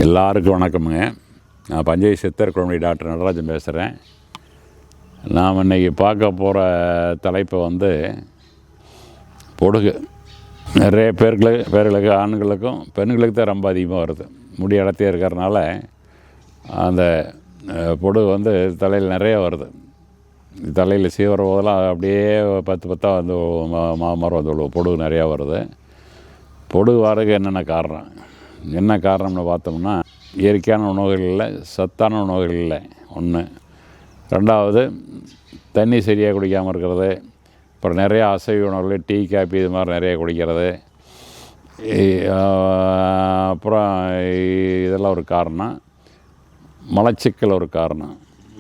எல்லாருக்கும் வணக்கமுங்க. நான் பஞ்சை சித்தர் குழந்தை டாக்டர் நடராஜன் பேசுகிறேன். நாம் இன்றைக்கி பார்க்க போகிற தலைப்பை பொடுகு. நிறைய பேர்களுக்கு ஆண்களுக்கும் பெண்களுக்கு தான் ரொம்ப அதிகமாக வருது. முடி அடர்த்தியாக இருக்கிறதுனால அந்த பொடுகு தலையில் நிறைய வருது. தலையில் சீவர போதெல்லாம் அப்படியே 10 மரம் பொடுகு நிறையா வருது. பொடுகு வரதுக்கு என்ன காரணம்னு பார்த்தோம்னா, இயற்கையான உணவுகள் இல்லை, சத்தான உணவுகள் இல்லை ஒன்று. ரெண்டாவது, தண்ணி சரியாக குடிக்காமல் இருக்கிறது. அப்புறம் நிறையா அசைவ உணவுகள், டீ காபி இது மாதிரி நிறைய குடிக்கிறது. அப்புறம் இதெல்லாம் ஒரு காரணம். மலச்சிக்கல் ஒரு காரணம்.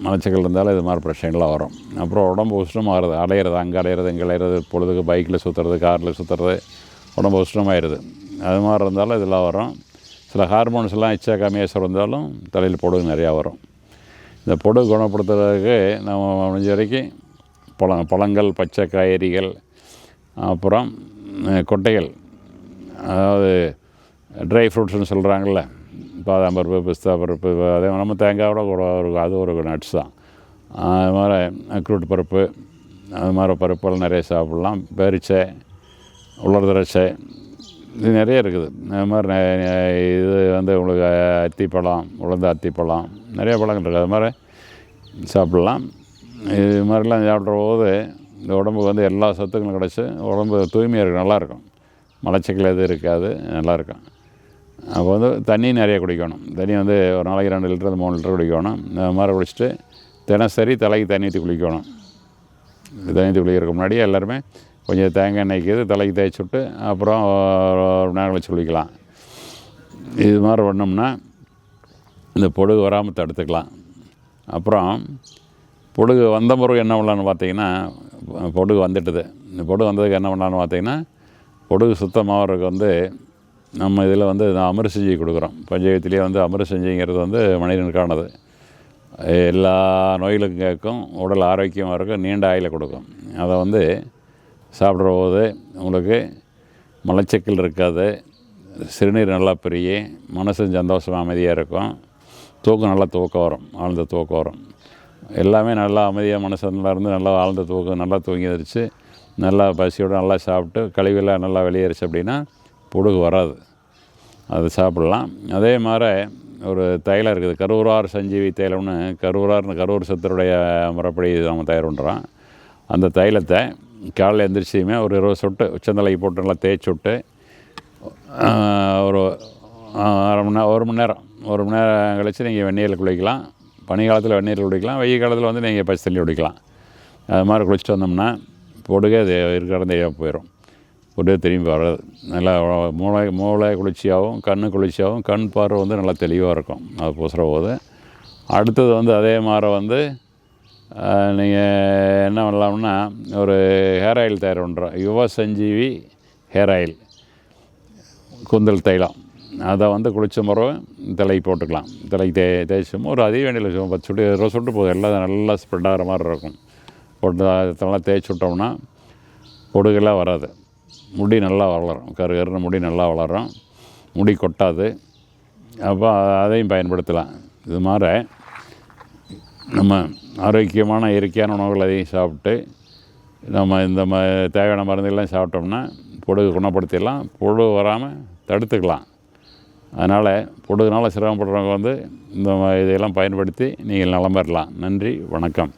மலச்சிக்கல் இருந்தாலும் இது மாதிரி பிரச்சனைகள்லாம் வரும். அப்புறம் உடம்பு உஷ்ணமாகிறது, அலையிறது, அங்கே அலையிறது இங்கே அலையிறது, பொழுதுக்கு பைக்கில் சுற்றுறது, காரில் சுற்றுறது, உடம்பு உஷ்ணமாகிடுது. அது மாதிரி இருந்தாலும் இதெல்லாம் வரும். சில ஹார்மோன்ஸ் எல்லாம் கம்மியாக சுரந்தாலும் தலையில் பொடுகு நிறையா வரும். இந்த பொடுகு குணப்படுத்துறதுக்கு நம்ம முடிஞ்ச வரைக்கும் பழங்கள், பச்சை காய்கறிகள், அப்புறம் கொட்டைகள், அதாவது ட்ரை ஃப்ரூட்ஸ்னு சொல்கிறாங்கள்ல, பாதாம் பருப்பு, பிஸ்தா பருப்பு, அதே நம்ம தேங்காயோட கூட அது ஒரு நட்ஸ் தான். அது மாதிரி அக்ரூட் பருப்பு, அது மாதிரி பருப்பெல்லாம் நிறைய சாப்பிட்லாம். பேரிச்சை, உலர் திராட்சை, இது நிறைய இருக்குது. அது மாதிரி இது உங்களுக்கு அத்திப்பழம், உலர்ந்த அத்திப்பழம், நிறைய பழங்கள் இருக்குது. அது மாதிரி சாப்பிட்லாம். இது மாதிரிலாம் சாப்பிட்ற போது இந்த உடம்புக்கு எல்லா சத்துக்களும் கிடச்சி உடம்பு தூய்மையாக இருக்கும், நல்லாயிருக்கும். மலச்சிக்கல் எதுவும் இருக்காது, நல்லாயிருக்கும். அப்போ தண்ணி நிறைய குடிக்கணும். தண்ணி ஒரு நாளைக்கு 2 லிட்டர் 3 லிட்டர் குடிக்கணும். அது மாதிரி குடிச்சிட்டு தினசரி தலைக்கு தண்ணி ஊற்றி குளிக்கணும். தண்ணி ஊற்றி குளிக்கிறதுக்கு முன்னாடி எல்லாருமே கொஞ்சம் தேங்காய் எண்ணெய்க்கு தலைக்கு தேய்ச்சி விட்டு அப்புறம் ஒரு நேரம் கழிச்சு குளிக்கலாம். இது மாதிரி பண்ணோம்னா இந்த பொடுகு வராமல் தடுத்துக்கலாம். அப்புறம் பொடுகு வந்த பிறகு என்ன பண்ணலான்னு பார்த்தீங்கன்னா, பொடுகு வந்துட்டுது. இந்த பொடுகு வந்ததுக்கு என்ன பண்ணலான்னு பார்த்தீங்கன்னா, பொடுகு சுத்தமாகறதுக்கு நம்ம இதில் அமிர்த செஞ்சு கொடுக்குறோம். பஞ்சகத்திலே அமிர்த செஞ்சுங்கிறது மனிதனுக்கானது. எல்லா நோய்களுக்கும் கேட்கும், உடல் ஆரோக்கியமாக இருக்கும், நீண்ட ஆயுளை கொடுக்கும். அதை சாப்பிட்ற போது உங்களுக்கு மலச்சிக்கல் இருக்காது, சிறுநீர் நல்லா பெரிய, மனசு சந்தோஷமாக அமைதியாக இருக்கும், நல்லா தூக்கம் வரும், ஆழ்ந்த தூக்கம் வரும். எல்லாமே நல்லா அமைதியாக மனசு நல்லா இருந்து நல்லா ஆழ்ந்த தூக்கம், நல்லா தூங்கி எந்திரிச்சு நல்லா பசியோடு நல்லா சாப்பிட்டு கழிவெல்லாம் நல்லா வெளியேறிச்சு அப்படின்னா பொடுகு வராது. அது சாப்பிட்லாம். அதே மாதிரி ஒரு தைலம் இருக்குது, கருவூரார் சஞ்சீவி தைலம்னு. கரூர் சித்தருடைய முறைப்படி நம்ம தயார் பண்ணுறோம். அந்த தைலத்தை காலையில் எழுந்திரிச்சியுமே ஒரு 20 சொட்டு உச்சந்தலைக்கு போட்டு நல்லா தேய்ச்சி விட்டு ஒரு அரை மணி நேரம் 1 மணி நேரம் கழித்து நீங்கள் வெந்நீரில் குளிக்கலாம். பனி காலத்தில் வெந்நீரில் குளிக்கலாம், வெயில் காலத்தில் நீங்கள் பச்சை தண்ணி குடிக்கலாம். அது மாதிரி குளிச்சுட்டு வந்தோம்னா பொடுகே அது இருக்கிறதே போயிடும். பொடுகே திரும்பி வராது. நல்லா மூளை குளிர்ச்சியாகவும் கண் குளிர்ச்சியாகவும் கண் பார்வை நல்லா தெளிவாக இருக்கும். அது பூசுகிற போது அடுத்தது அதே மாதிரி நீங்கள் என்ன பண்ணலாம்னா, ஒரு ஹேர் ஆயில் தயார் பண்ணுறோம். யுவ சஞ்சீவி ஹேர் ஆயில், கூந்தல் தைலம். அதை குளித்த முறை தலைக்கு போட்டுக்கலாம். தலைக்கு தேய்ச்சோம் ஒரு அதிக வேண்டியில் 10 சொட்டு 20 சொட்டு போதும். எல்லாம் நல்லா ஸ்ப்ரெட் ஆகிற மாதிரி இருக்கும். போட்டு அதெல்லாம் தேய்ச்சி விட்டோம்னா பொடுகெல்லாம் வராது. முடி நல்லா வளரும், கருன்னு முடி நல்லா வளரும், முடி கொட்டாது. அப்போ அதையும் பயன்படுத்தலாம். இது மாதிரி நம்ம ஆரோக்கியமான இயற்கையான உணவுகள் அதையும் சாப்பிட்டு நம்ம இந்த தேவையான மருந்துகள்லாம் சாப்பிட்டோம்னா பொடுகு குணப்படுத்திடலாம், பொடுகு வராமல் தடுத்துக்கலாம். அதனால் பொடுகுனால் சிரமப்படுறவங்க இந்த இதெல்லாம் பயன்படுத்தி நீங்கள் நலம் பெறலாம். நன்றி, வணக்கம்.